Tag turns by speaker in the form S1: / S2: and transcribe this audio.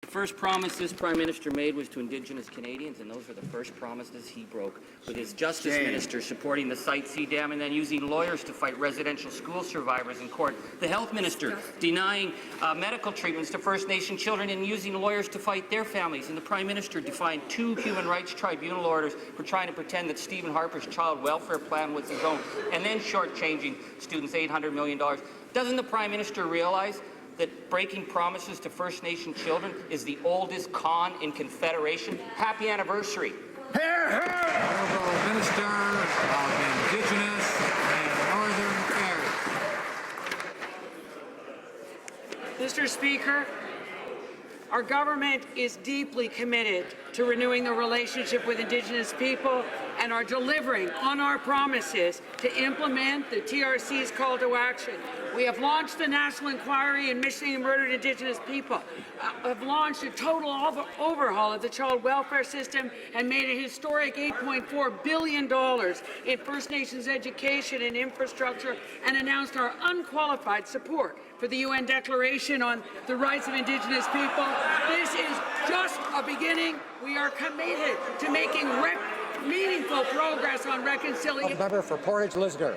S1: The first promise this Prime Minister made was to Indigenous Canadians, and those were the first promises he broke, with his Justice Minister supporting the Site C dam and then using lawyers to fight residential school survivors in court. The Health Minister denying medical treatments to First Nation children and using lawyers to fight their families. And the Prime Minister defined 2 Human Rights Tribunal orders for trying to pretend that Stephen Harper's child welfare plan was his own, and then shortchanging students $800 million. Doesn't the Prime Minister realize that breaking promises to First Nation children is the oldest con in Confederation? Happy anniversary.
S2: Hear, hear!
S3: Honourable Minister of Indigenous and Northern Affairs.
S4: Mr. Speaker, our government is deeply committed to renewing the relationship with Indigenous people and are delivering on our promises to implement the TRC's call to action. We have launched the National Inquiry in Missing and Murdered Indigenous People, have launched a total overhaul of the child welfare system and made a historic $8.4 billion in First Nations education and infrastructure, and announced our unqualified support for the UN Declaration on the Rights of Indigenous People. This is just a beginning. We are committed to making meaningful progress on reconciliation.
S2: Member for Portage Lisgar.